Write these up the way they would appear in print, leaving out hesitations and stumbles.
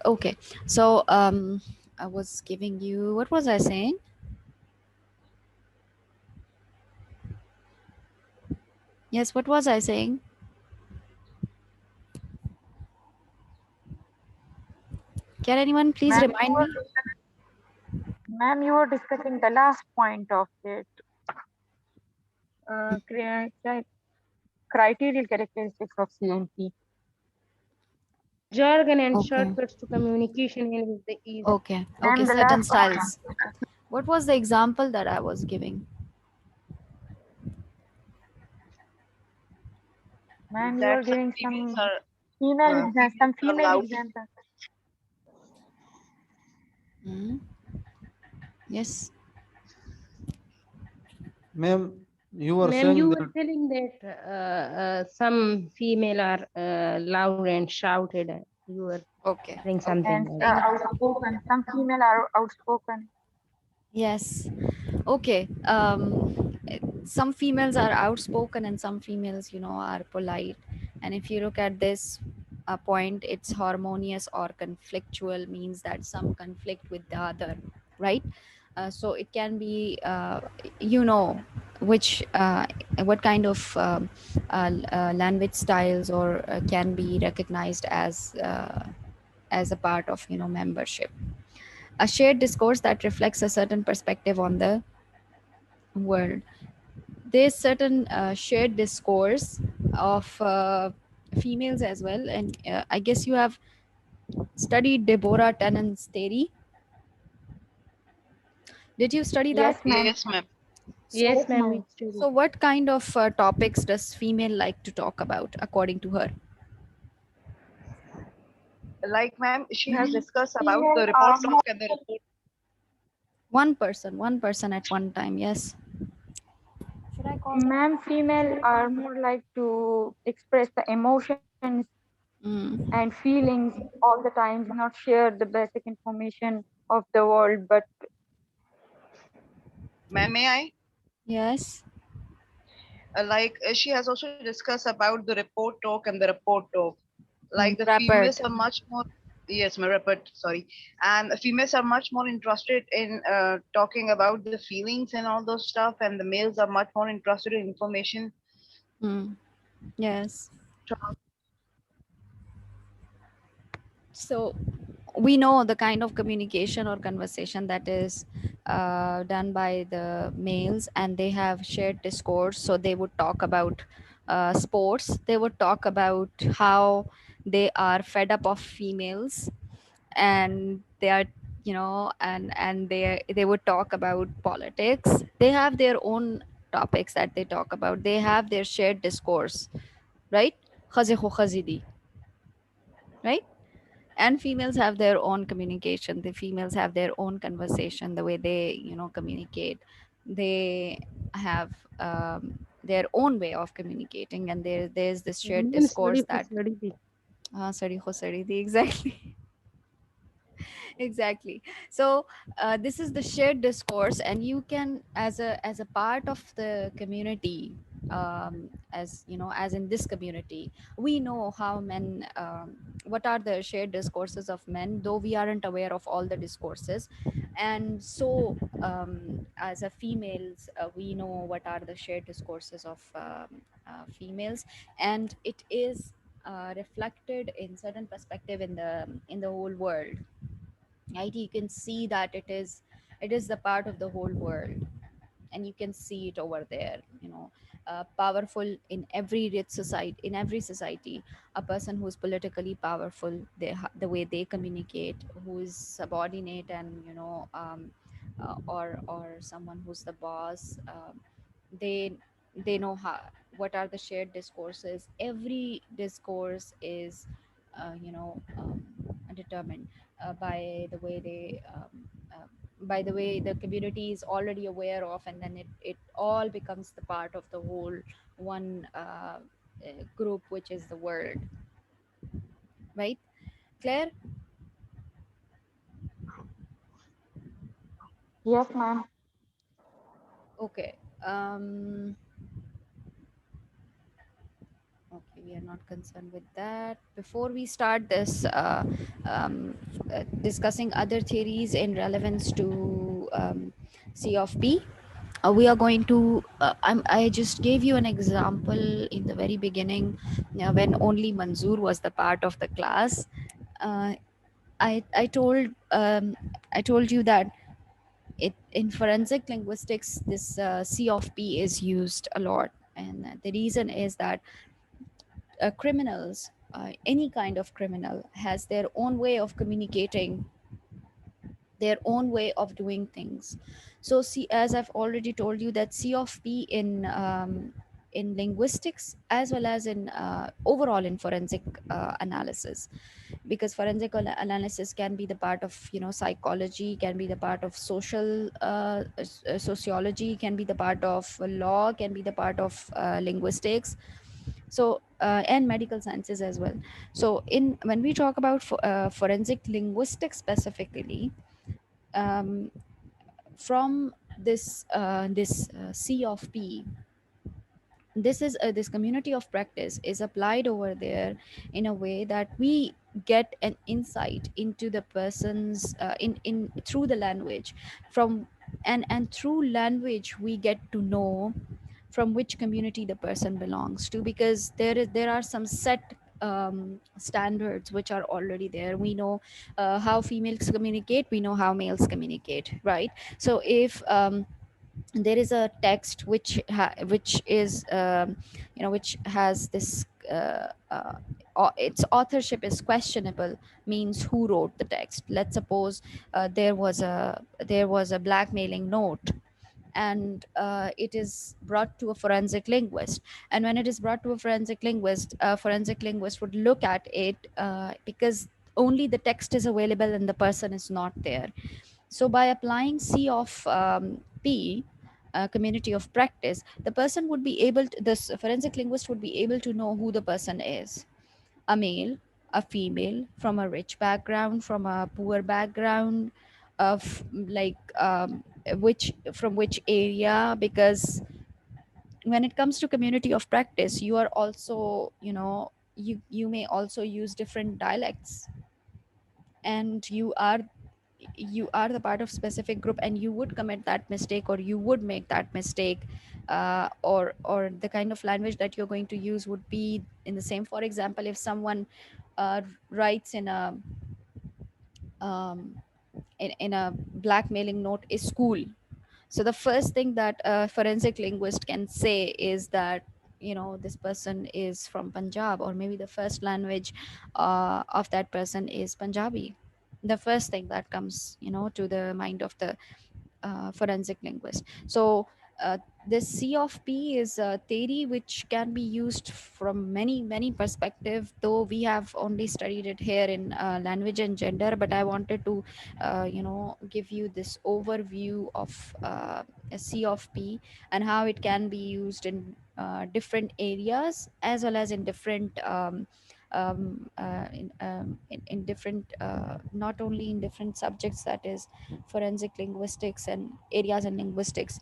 Okay. So I was giving you, what was I saying? Yes, what was I saying? Can anyone please Ma'am, remind me? you were discussing the last point of it. Criteria characteristics of CNP. Jargon and Okay. shortcuts to communication and the ease. Okay. Okay. Ma'am, the Certain last one. styles. What was the example that I was giving? Ma'am, you That are some giving females some female examples, some are female allowed. examples. Hmm? Yes. Ma'am, you were Ma'am, you saying were that. telling that some female are loud and shouted. You were Okay. saying Okay. something And like Thank you. outspoken. Some female are outspoken. Yes. Okay. Some females are outspoken and some females, are polite. And if you look at this point, it's harmonious or conflictual, means that some conflict with the other, right? So it can be, you know, which what kind of language styles or can be recognized as a part of membership. A shared discourse that reflects a certain perspective on the world. There's certain shared discourse of females as well, and I guess you have studied Deborah Tennant's theory. Did you study that? Yes, ma'am. Yes, ma'am. So, yes, ma'am. It's true. so what kind of topics does female like to talk about, according to her? Like, ma'am, she has Ma'am, discussed about female the are report more, talk and the report. One person at one time. Yes. Should I call her? ma'am, female are more like to express the emotions and Mm. feelings all the times, not share the basic information of the world, but Ma'am, may I? Yes. She has also discussed about the report talk and the report talk. Like the females Rapport. are much more. Yes, my report. Sorry, and the females are much more interested in talking about the feelings and all those stuff, and the males are much more interested in information. Mm. Yes. So we know the kind of communication or conversation that is done by the males, and they have shared discourse. So they would talk about sports, they would talk about how they are fed up of females, and they are, and they would talk about politics. They have their own topics that they talk about. They have their shared discourse, right? Khazi kho khazidi, right? And females have their own communication. The females have their own conversation, the way they communicate. They have their own way of communicating, and there's this shared Ma'am, sorry discourse for that sorry. sari ho sari di, exactly. Exactly. So this is the shared discourse, and you can, as a part of the community, as as in this community, we know how men, what are the shared discourses of men, though we aren't aware of all the discourses. And so as a females, we know what are the shared discourses of females, and it is reflected in certain perspective in the whole world, right? You can see that it is the part of the whole world, and you can see it over there, powerful in every rich society, in every society. A person who is politically powerful, the way they communicate, who is subordinate, and or someone who's the boss, they they know how, what are the shared discourses. Every discourse is determined by the way by the way the community is already aware of, and then it all becomes the part of the whole one group, which is the world, right? Claire? yes, ma'am. Okay. Okay. we are not concerned with that. Before we start this, discussing other theories in relevance to C of P, we are going to. I just gave you an example in the very beginning, when only Manzoor was the part of the class. Uh, I told I told you that it in forensic linguistics this C of P is used a lot, and the reason is that criminals, any kind of criminal, has their own way of communicating, their own way of doing things. So see, as I've already told you, that C of P in linguistics as well as in overall in forensic analysis, because forensic analysis can be the part of, you know, psychology, can be the part of social sociology, can be the part of law, can be the part of linguistics, so and medical sciences as well. So in when we talk about forensic linguistics specifically, um, from this C of P, this is this community of practice is applied over there in a way that we get an insight into the person's in through the language, from and through language we get to know from which community the person belongs to, because there are some set standards which are already there. We know how females communicate, we know how males communicate, right? So if there is a text which is you know, which has this its authorship is questionable, means who wrote the text. Let's suppose there was a blackmailing note, and it is brought to a forensic linguist, and when it is brought to a forensic linguist would look at it, because only the text is available and the person is not there. So by applying C of P, community of practice, the person would be able to, this forensic linguist would be able to know who the person is: a male, a female, from a rich background, from a poor background, of like which from which area. Because when it comes to community of practice, you are also, you know, you may also use different dialects, and you are the part of specific group, and you would commit that mistake, or you would make that mistake, or the kind of language that you're going to use would be in the same. For example, if someone writes um, in a blackmailing note is school, so the first thing that a forensic linguist can say is that, you know, this person is from Punjab, or maybe the first language of that person is Punjabi. The first thing that comes, you know, to the mind of the forensic linguist. So this C of P is a theory which can be used from many perspectives, though we have only studied it here in language and gender. But I wanted to you know, give you this overview of a C of P and how it can be used in different areas, as well as in different in different not only in different subjects, that is forensic linguistics and areas in linguistics,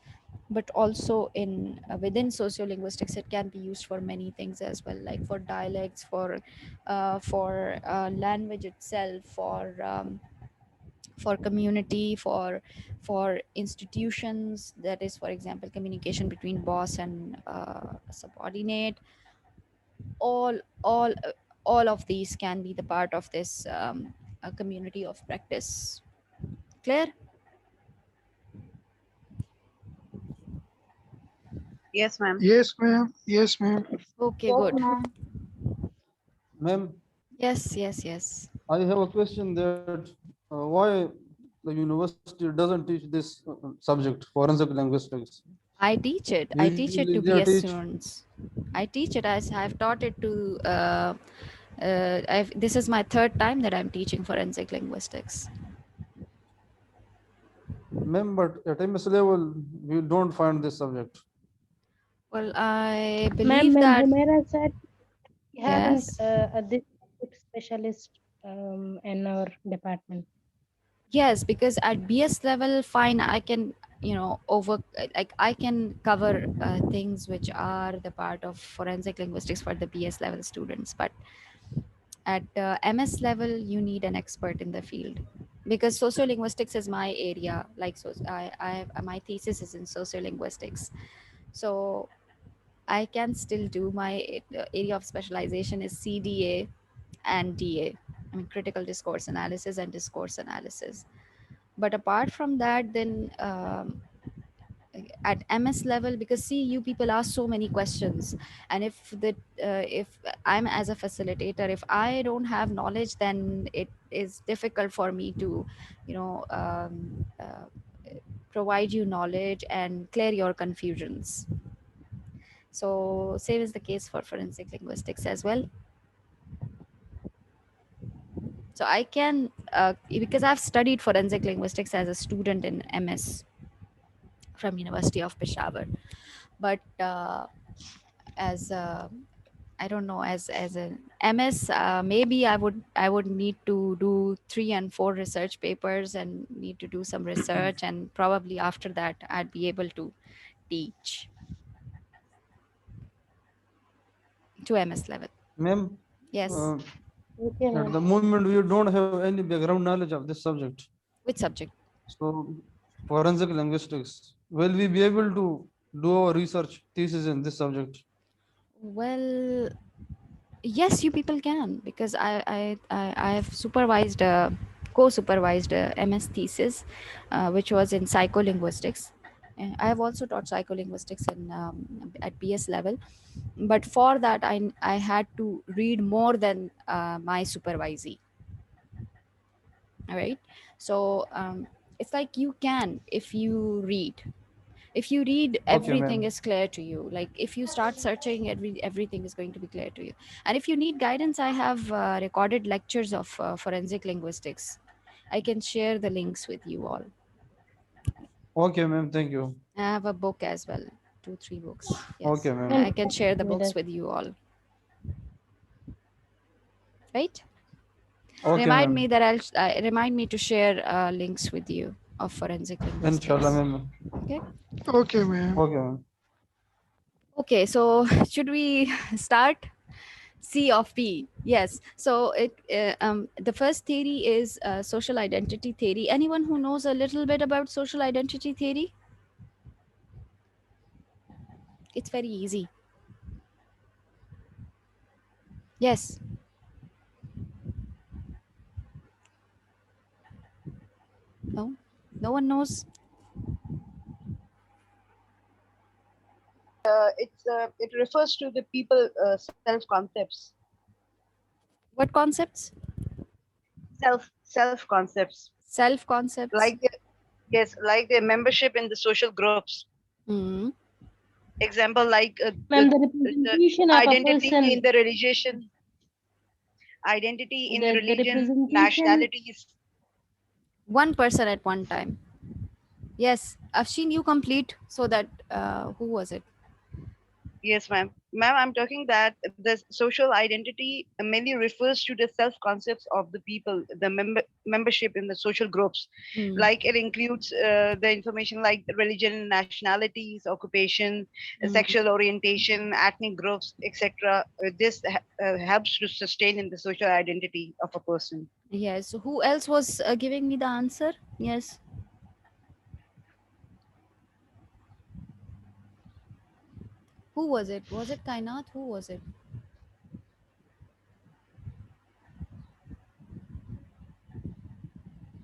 but also in within sociolinguistics. It can be used for many things as well, like for dialects, for language itself, for community, for institutions, that is, for example, communication between boss and subordinate. all all all of these can be the part of this a community of practice. Clear? Yes, ma'am. Yes, ma'am. Yes, ma'am. Okay, Yes, good. ma'am. Ma'am, Yes. I have a question that why the university doesn't teach this subject, forensic linguistics? I teach it Usually to they BS teach. students. I teach it as I've taught it to this is my third time that I'm teaching forensic linguistics. Ma'am, but at MS level, we don't find this subject. Well, I Ma'am, believe that Humaira said we haven't yes. this specialist in our department. Yes, because at BS level, fine, I can, like I can cover things which are the part of forensic linguistics for the BS level students. But at MS level, you need an expert in the field, because sociolinguistics is my area. Like, so my thesis is in sociolinguistics. So I can still do my area of specialization is CDA and DA. I mean, critical discourse analysis and discourse analysis. But apart from that, then at MS level, because see, you people ask so many questions, and if I'm as a facilitator, if I don't have knowledge, then it is difficult for me to, you know, provide you knowledge and clear your confusions. So same is the case for forensic linguistics as well. So I can, because I've studied forensic linguistics as a student in MS from University of Peshawar, but as I don't know, as an MS, maybe I would need to do 3 and 4 research papers and need to do some research, and probably after that I'd be able to teach to MS level. Ma'am, Yes. uh, Okay, at ma'am. the moment we don't have any background knowledge of this subject. Which subject? So forensic linguistics, will we be able to do our research thesis in this subject? Well, yes, you people can, because I have supervised, co-supervised MS thesis, which was in psycholinguistics. I have also taught psycholinguistics in at BS level, but for that I had to read more than my supervisee. All right, so it's like you can, if you read Okay, everything ma'am. is clear to you. Like if you start searching, everything is going to be clear to you. And if you need guidance, I have recorded lectures of forensic linguistics. I can share the links with you all. Okay, ma'am. Thank you. I have a book as well, 2 3 books. Okay, Yes, And ma'am. I can share the with books us. with you all. Right, Okay, remind me ma'am. that remind me to share links with you of forensic Inshallah, linguistics. ma'am. Okay. Okay, ma'am. Okay, ma'am. Okay, so should we start? C of P. Yes. So the first theory is social identity theory. Anyone who knows a little bit about social identity theory? It's very easy. Yes. No. No one knows. It refers to the people self concepts, What concepts? self concepts, Self concepts. like yes, like their membership in the social groups. Hmm. Example, like Ma'am, the the representation of a identity in person, the religion, identity in the the religion, representation, nationalities. One person at one time. Yes. Afshin, you complete so that who was it? Yes, ma'am. Ma'am, I'm talking that the social identity mainly refers to the self concepts of the people, the membership in the social groups. Hmm. Like it includes the information like religion, nationalities, occupation, Hmm. sexual orientation, ethnic groups, etc. This helps to sustain in the social identity of a person. Yes. So who else was giving me the answer? Yes. Who was it? Was it Kainat? Who was it?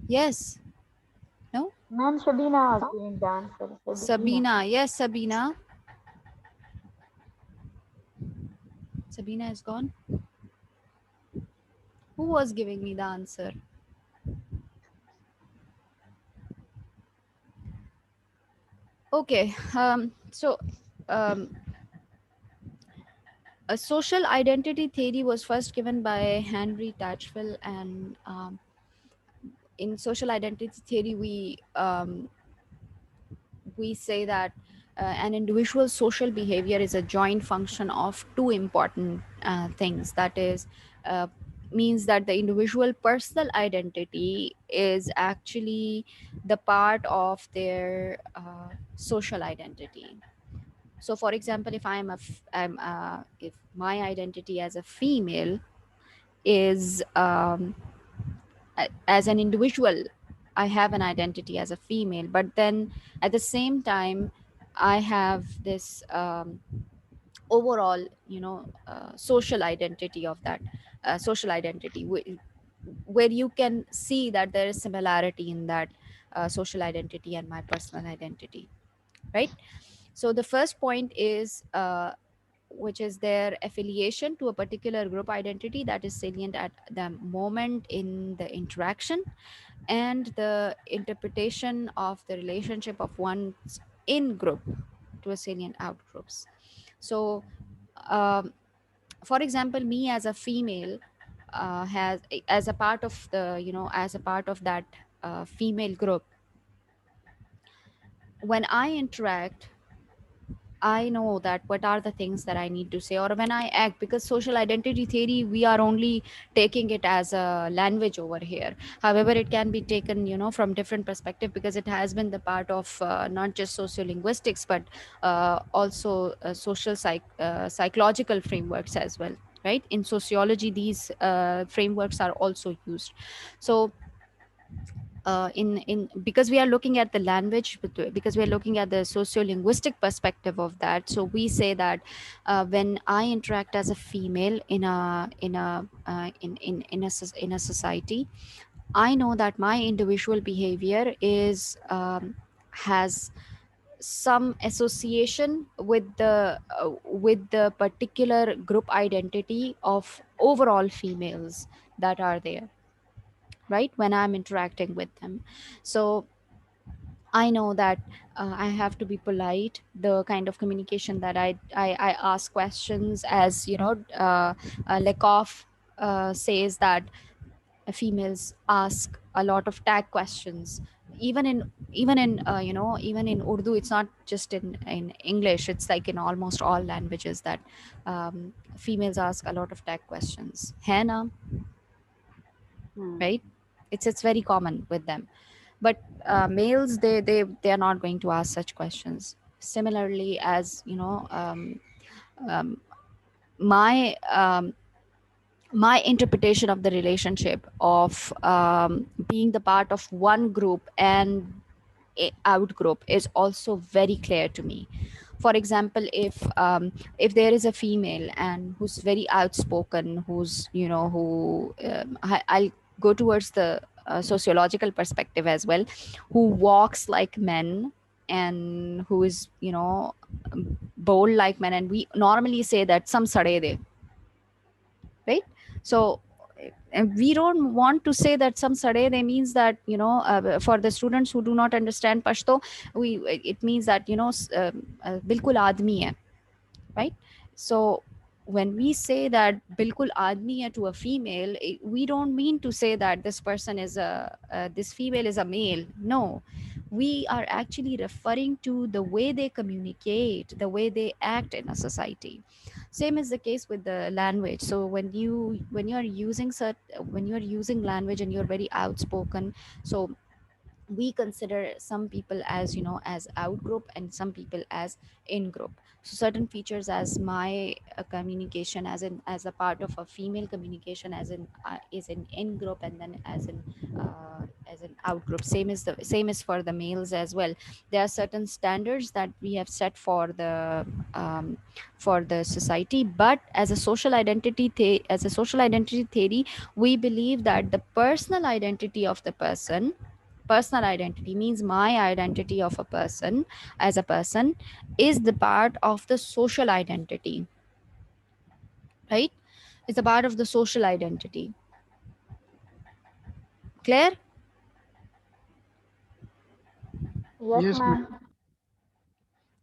Yes. No? Ma'am Shabina was giving the answer. Shabina. Sabina. Yes, Sabina. Sabina is gone. Who was giving me the answer? Okay. So, um, a social identity theory was first given by Henry Tatchell, and in social identity theory, we say that an individual's social behavior is a joint function of two important things. That is, uh, means that the individual personal identity is actually the part of their social identity. So for example, if if my identity as a female is as an individual, I have an identity as a female, but then at the same time I have this overall, social identity of that social identity, where you can see that there is similarity in that social identity and my personal identity, right? So the first point is which is their affiliation to a particular group identity that is salient at the moment in the interaction, and the interpretation of the relationship of one's in group to a salient out groups. So um, for example, me as a female has as a part of the, as a part of that female group, when I interact, I know that what are the things that I need to say, or when I act, because social identity theory, we are only taking it as a language over here. However, it can be taken, from different perspective, because it has been the part of not just sociolinguistics, but also psychological frameworks as well. Right? In sociology, these frameworks are also used. So in because we are looking at the language, because we are looking at the sociolinguistic perspective of that, so we say that when I interact as a female in a society, I know that my individual behavior is has some association with the particular group identity of overall females that are there, right, when I'm interacting with them. So I know that I have to be polite. The kind of communication that I ask questions, as Lekov says that females ask a lot of tag questions. Even in Urdu, it's not just in English. It's like in almost all languages that females ask a lot of tag questions. है ना? Hmm. Right? It's very common with them, but males, they are not going to ask such questions. Similarly, as um, my my interpretation of the relationship of being the part of one group and out group is also very clear to me. For example, if there is a female and who's very outspoken, who's I'll go towards the sociological perspective as well, who walks like men and who is bold like men, and we normally say that some sade de, right? So and we don't want to say that some sade they means that for the students who do not understand Pashto, we it means that bilkul aadmi hai, right? So when we say that bilkul aadmi hai to a female, we don't mean to say that this person is a this female is a male. No, we are actually referring to the way they communicate, the way they act in a society. Same is the case with the language. So when you are using when you are using language and you're very outspoken, so we consider some people as as out group and some people as in group. So certain features as my communication as a part of a female communication is in group, and then as an out group. Same is for the males as well. There are certain standards that we have set for the society, but as a social identity theory, we believe that the personal identity of the person, personal identity means my identity of a person as a person, is the part of the social identity, right? It's a part of the social identity. Clear? Yes, Yes, ma'am. ma'am.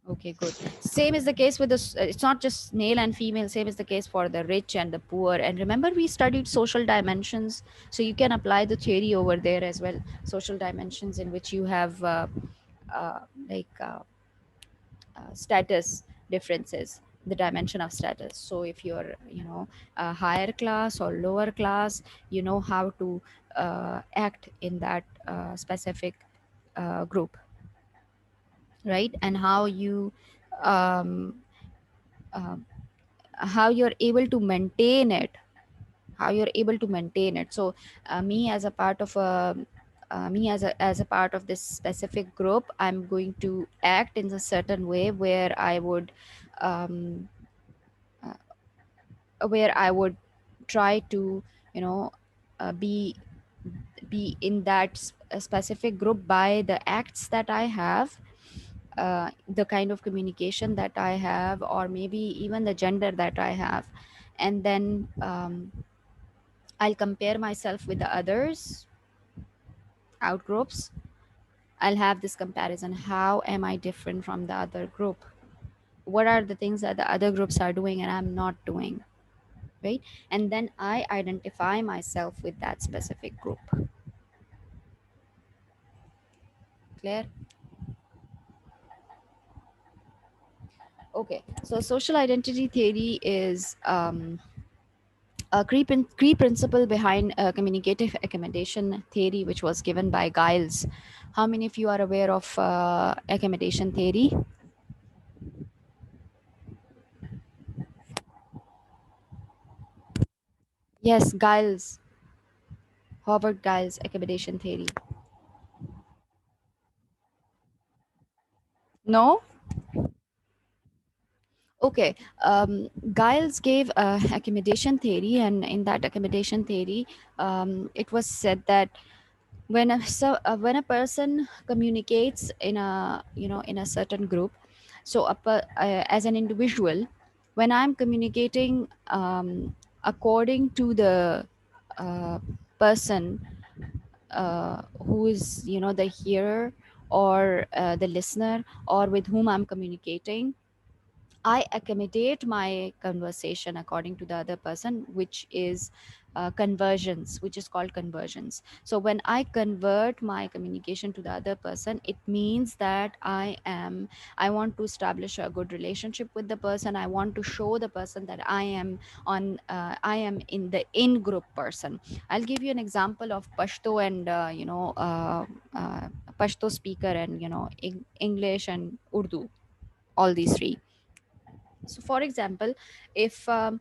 Okay, good. Same is the case with this. It's not just male and female. Same is the case for the rich and the poor. And remember, we studied social dimensions, so you can apply the theory over there as well. Social dimensions in which you have uh, like status differences, the dimension of status. So if you're, a higher class or lower class, you know how to act in that specific group, right? And um, uh, how you're able to maintain it, so me as a part of a me as a part of this specific group, I'm going to act in a certain way where I would um, try to, you know be in that specific group by the acts that I have, the kind of communication that I have, or maybe even the gender that I have. And then I'll compare myself with the others outgroups. I'll have this comparison. How am I different from the other group? What are the things that the other groups are doing and I'm not doing? Right? And then I identify myself with that specific group. Clear? Okay. So social identity theory is a key principle behind communicative accommodation theory, which was given by Giles. How many of you are aware of accommodation theory? Yes, Giles, Howard Giles accommodation theory. No? Okay. Giles gave accommodation theory, and in that accommodation theory, it was said that when a person communicates in a, in a certain group, so as an individual, when I'm communicating according to the uh, person who is, the hearer, or the listener, or with whom I'm communicating, I accommodate my conversation according to the other person, which is conversions, which is called conversions. So when I convert my communication to the other person, it means that I want to establish a good relationship with the person. I want to show the person that I am in the in group person. I'll give you an example of Pashto and, Pashto speaker and, English and Urdu, all these three. So for example, if there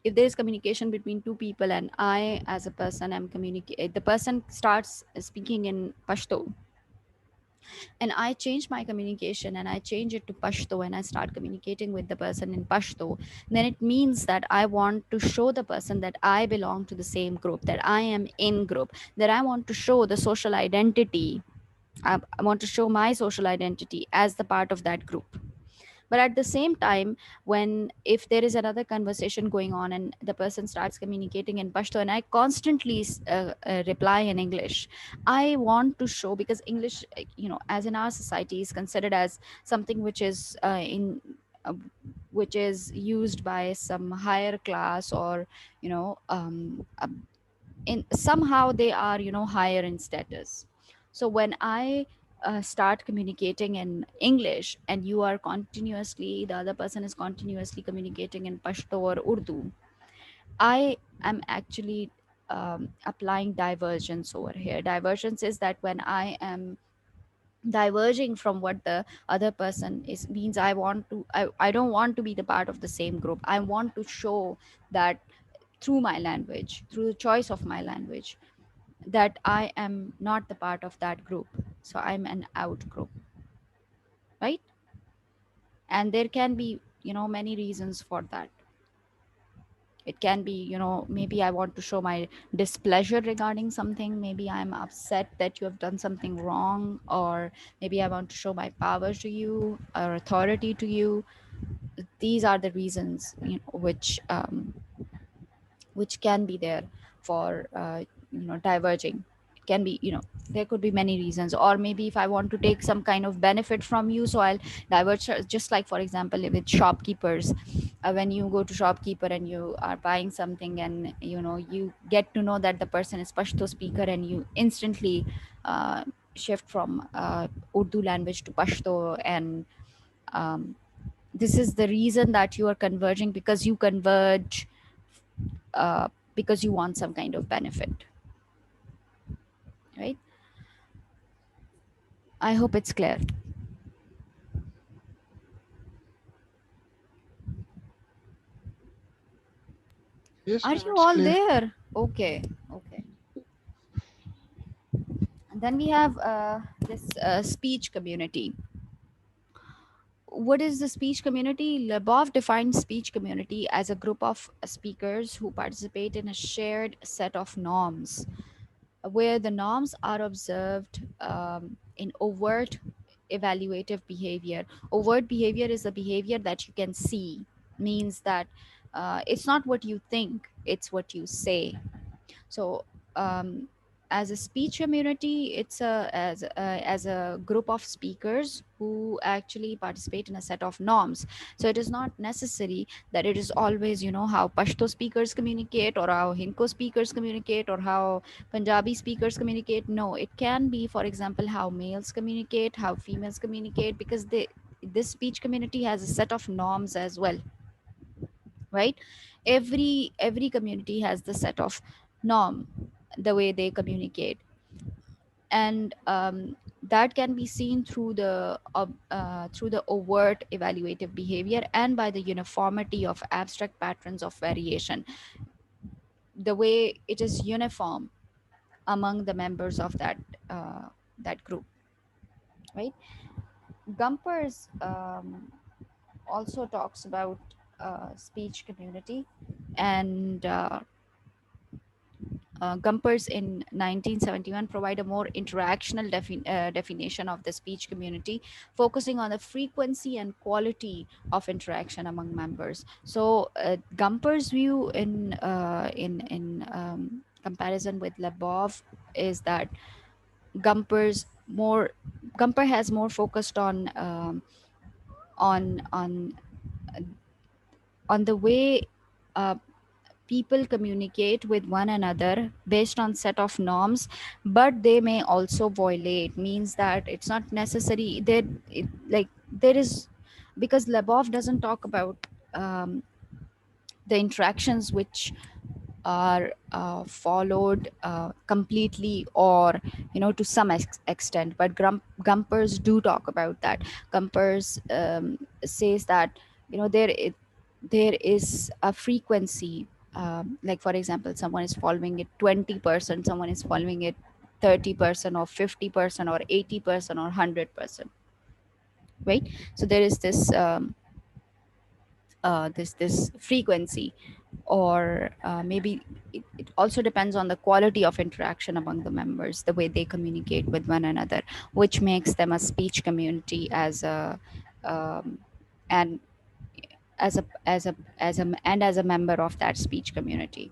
is communication between two people, and I as a person am communicate the person starts speaking in Pashto, and I change my communication and I change it to Pashto, and I start communicating with the person in Pashto, then it means that I want to show the person that I belong to the same group, that I am in group, that I want to show the social identity. I want to show my social identity as the part of that group. But at the same time, when if there is another conversation going on and the person starts communicating in Pashto and I constantly reply in English, I want to show, because English, as in our society, is considered as something which is uh, which is used by some higher class, or in somehow they are, higher in status. So when I start communicating in English, and the other person is continuously communicating in Pashto or Urdu, I am actually applying divergence over here. Divergence is that when I am diverging from what the other person is, means I don't want to be the part of the same group. I want to show that through my language, through the choice of my language, that I am not the part of that group. So I'm an out group, right? And there can be, many reasons for that. It can be, maybe I want to show my displeasure regarding something. Maybe I'm upset that you have done something wrong, or maybe I want to show my power to you or authority to you. These are the reasons, which can be there for diverging. It can be, there could be many reasons. Or maybe if I want to take some kind of benefit from you, so I'll diverge. Just like, for example, with shopkeepers, when you go to shopkeeper and you are buying something, and you get to know that the person is Pashto speaker, and you instantly shift from Urdu language to Pashto, and um, This is the reason that you are converging, because you converge uh, because you want some kind of benefit, right? I hope it's clear. Yes, Are ma'am, you it's all clear. there? Okay, okay. And then we have this speech community. What is the speech community? Lebov defined speech community as a group of speakers who participate in a shared set of norms, where the norms are observed in overt evaluative behavior. Overt behavior is a behavior that you can see, means that it's not what you think, it's what you say. So um, as a speech community, it's as a group of speakers who actually participate in a set of norms. So it is not necessary that it is always, you know, how Pashto speakers communicate, or how Hinko speakers communicate, or how Punjabi speakers communicate. No, it can be, for example, how males communicate, how females communicate, because this speech community has a set of norms as well, right? Every community has the set of norm, the way they communicate. And that can be seen through the overt evaluative behavior and by the uniformity of abstract patterns of variation, the way it is uniform among the members of that group, right? Gumpers also talks about speech community, and Gumpers in 1971 provide a more interactional definition of the speech community, focusing on the frequency and quality of interaction among members. So, Gumpers' view in comparison with Lebov is that Gumpers more Gumper has more focused on on on the way uh, people communicate with one another based on set of norms, but they may also violate, means that it's not necessary that like there is, because Lebov doesn't talk about the interactions which are followed completely, or you know, to some extent, but Gumpers do talk about that. Gumpers says that, you know, there is a frequency, like for example, someone is following it 20%, someone is following it 30% or 50% or 80% or 100%, right? So there is this frequency, or maybe it also depends on the quality of interaction among the members, the way they communicate with one another, which makes them a speech community as a um, and as a member of that speech community.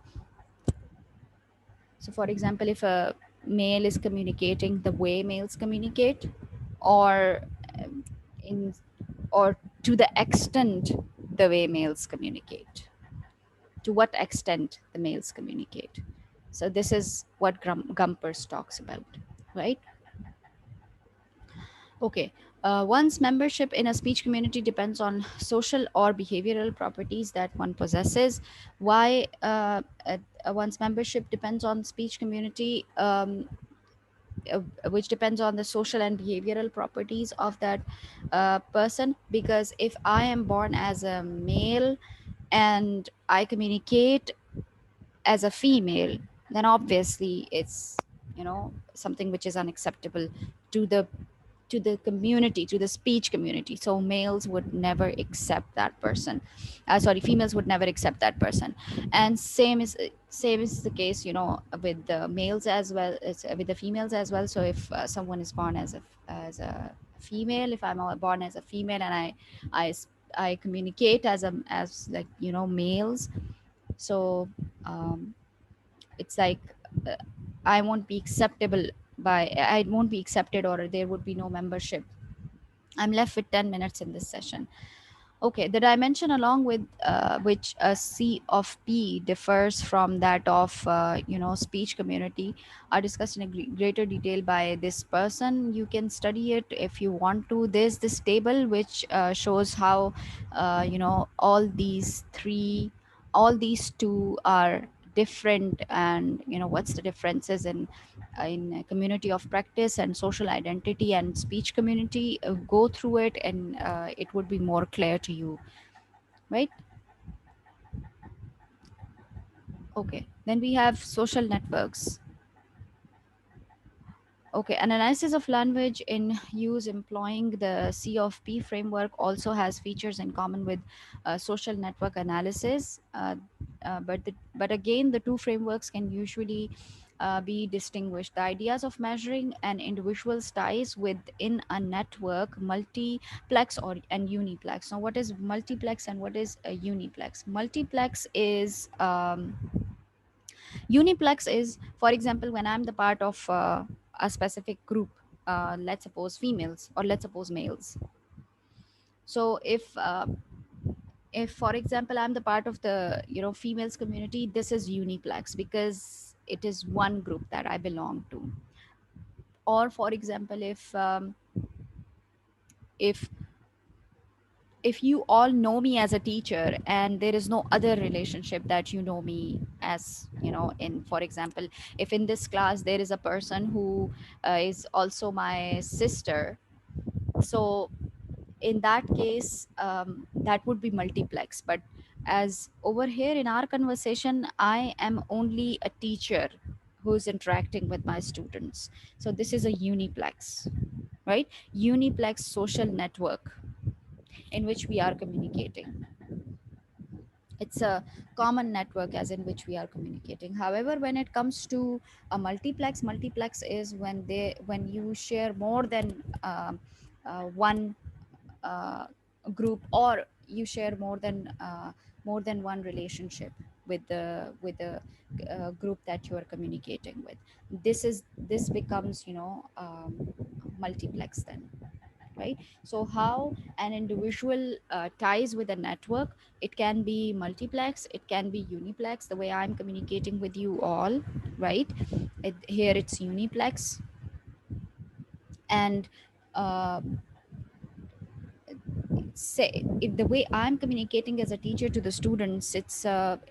So for example, if a male is communicating the way males communicate, or um, in or to the extent the way males communicate, to what extent the males communicate. So this is what Gumpers talks about, right? Okay. One's membership in a speech community depends on social or behavioral properties that one possesses. Why one's membership depends on speech community, which depends on the social and behavioral properties of that person. Because if I am born as a male and I communicate as a female, then obviously it's, you know, something which is unacceptable to the community, to the speech community. So males would never accept that person. Sorry, females would never accept that person. And same is the case, you know, with the males as well as with the females as well. So if someone is born as a female, if I'm born as a female and I I communicate as like, you know, males, so um, it's like uh, I won't be accepted, or there would be no membership. I'm left with 10 minutes in this session. Okay, the dimension along with which a C of P differs from that of speech community are discussed in a greater detail by this person. You can study it if you want to. There's this table which shows how all these two are different, and what's the differences in a community of practice and social identity and speech community. Go through it, and it would be more clear to you, right? Okay, then we have social networks. Okay, an analysis of language in use employing the C of P framework also has features in common with social network analysis. But again, the two frameworks can usually be distinguished. The ideas of measuring an individual's ties within a network, multiplex and uniplex. Now, what is multiplex and what is a uniplex? Multiplex is Uniplex is, for example, when I'm the part of a specific group, let's suppose females or let's suppose males. So if for example I'm the part of the females community, this is uniplex because it is one group that I belong to. Or for example, if if you all know me as a teacher and there is no other relationship that you know me as, in, for example, if in this class there is a person who is also my sister, so in that case, that would be multiplex. But as over here in our conversation, I am only a teacher who's interacting with my students, so this is a uniplex, right? Uniplex social network in which we are communicating. It's a common network as in which we are communicating. However, when it comes to a multiplex is when you share more than one uh, group, or you share more than one relationship with the group that you are communicating with. This becomes multiplex then, right? So how an individual ties with a network, it can be multiplex, it can be uniplex, the way I'm communicating with you all, right? Here it's uniplex. And uh, say if the way I'm communicating as a teacher to the students, it's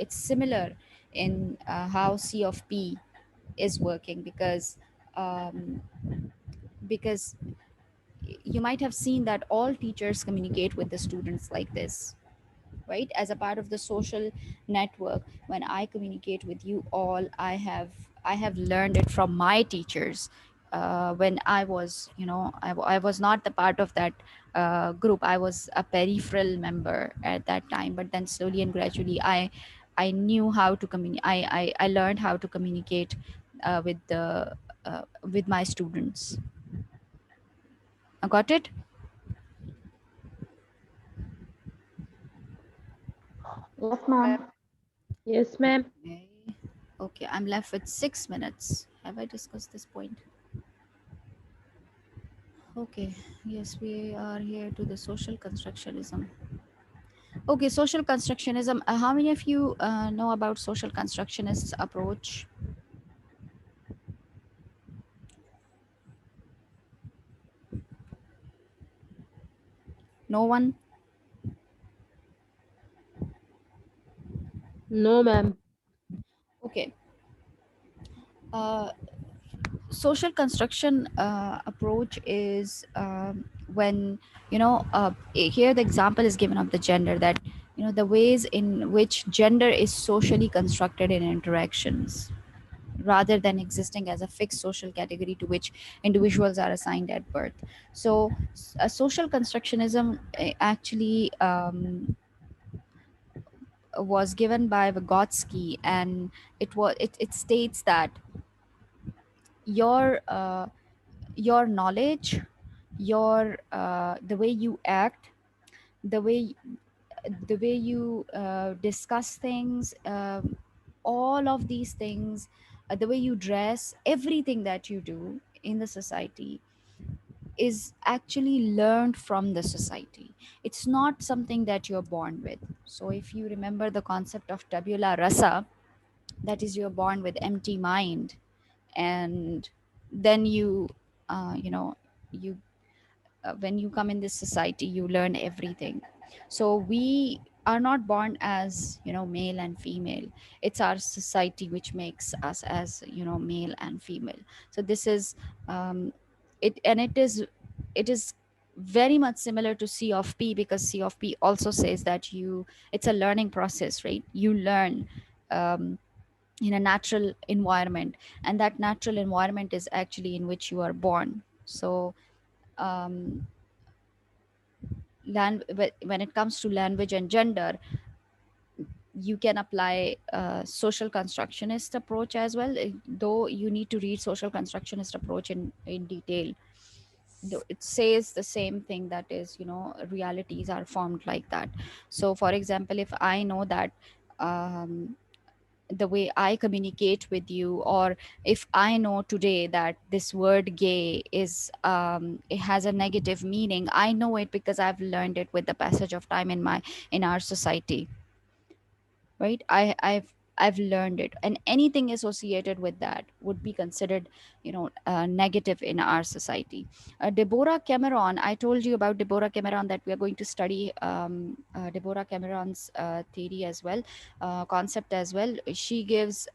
similar in how C of P is working, um, because you might have seen that all teachers communicate with the students like this, right? As a part of the social network, when I communicate with you all, I have learned it from my teachers. When I was I was not the part of that group, I was a peripheral member at that time, but then slowly and gradually I knew how to communicate. I learned how to communicate with my students. I got it. Yes, ma'am. Yes, ma'am. Okay. Okay, I'm left with 6 minutes. Have I discussed this point? Okay, yes, we are here to the social constructionism. Okay, social constructionism. How many of you know about social constructionist approach? No one? No, ma'am. Okay. Uh, Social construction approach is when here the example is given of the gender, that the ways in which gender is socially constructed in interactions rather than existing as a fixed social category to which individuals are assigned at birth. So, social constructionism actually was given by Vygotsky, and it states that your your knowledge, your the way you act, the way you discuss things, all of these things, the way you dress, everything that you do in the society, is actually learned from the society. It's not something that you're born with. So if you remember the concept of tabula rasa, that is, you're born with empty mind, and then you know you when you come in this society, you learn everything. So we are not born as, male and female. It's our society which makes us as, male and female. So this is it, and it is very much similar to C of P, because C of P also says that it's a learning process, right? You learn um, in a natural environment, and that natural environment is actually in which you are born. So um, when it comes to language and gender, you can apply social constructionist approach as well, though you need to read social constructionist approach in detail. Though it says the same thing, that is, realities are formed like that. So for example, if I know that um, the way I communicate with you, or if I know today that this word gay it has a negative meaning, I know it because I've learned it with the passage of time in our society, right? I've learned it, and anything associated with that would be considered, negative in our society. Deborah Cameron, I told you about Deborah Cameron, that we are going to study Deborah Cameron's theory as well, concept as well. She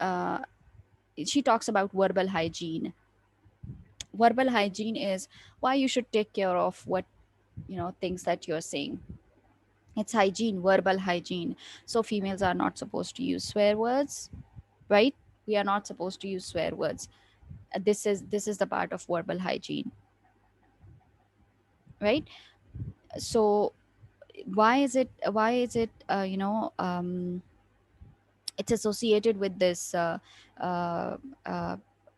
talks about verbal hygiene. Verbal hygiene is why you should take care of what, things that you're saying. It's hygiene, verbal hygiene. So females are not supposed to use swear words, right? We are not supposed to use swear words. This is the part of verbal hygiene, right? So why is it it's associated with this uh, uh,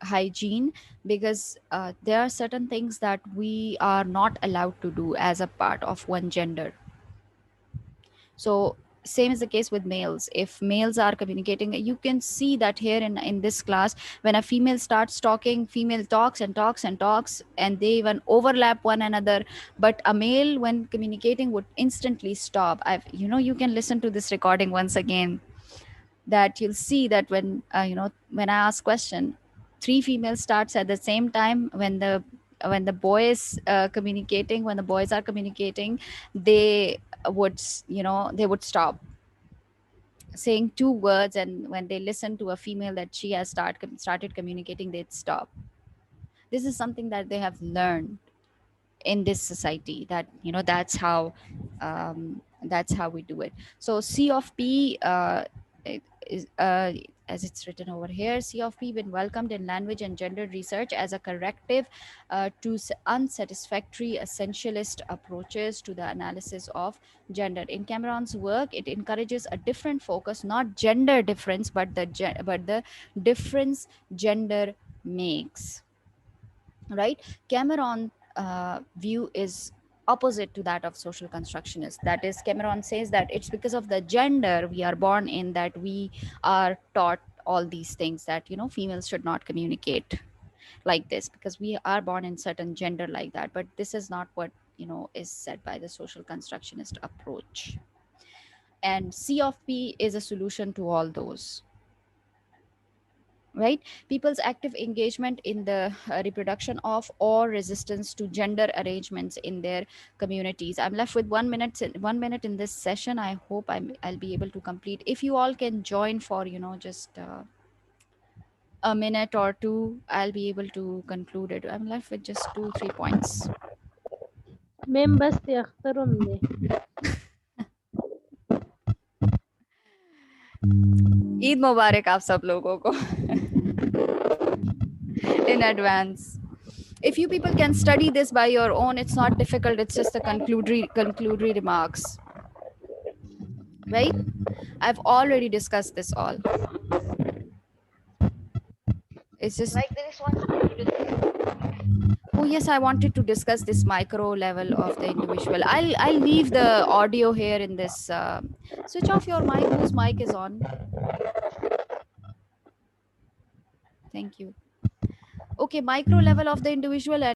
hygiene? Because there are certain things that we are not allowed to do as a part of one gender. So same is the case with males. If males are communicating, you can see that here in this class, when a female starts talking, female talks and talks and talks, and they even overlap one another. But a male, when communicating, would instantly stop. You can listen to this recording once again, that you'll see that when I ask question, three females starts at the same time. When the boys communicating, when the boys are communicating, they they would stop saying two words, and when they listen to a female that she has started communicating, they'd stop. This is something that they have learned in this society, that that's how we do it. So C of P is as it's written over here, C of P been welcomed in language and gender research as a corrective to unsatisfactory essentialist approaches to the analysis of gender. In Cameron's work, it encourages a different focus, not gender difference, but the difference gender makes, right? Cameron view is opposite to that of social constructionists. That is, Cameron says that it's because of the gender we are born in that we are taught all these things, that females should not communicate like this, because we are born in certain gender like that. But this is not what is said by the social constructionist approach. And C of P is a solution to all those, right? People's active engagement in the reproduction of or resistance to gender arrangements in their communities. I'm left with 1 minute in this session. I hope I'll be able to complete. If you all can join for just a minute or two, I'll be able to conclude it. I'm left with just 2-3 points. من بس يختاروا مني. Eid मुबारक आप सब लोगों को in advance. If you people can study this by your own, it's not difficult. It's just the conclusory remarks, right? I've already discussed this all. It's just Like there is one thing to discuss. oh yes, I wanted to discuss this micro level of the individual. I'll leave the audio here in this. Switch off your mic. Whose mic is on? Thank you. Okay, micro level of the individual.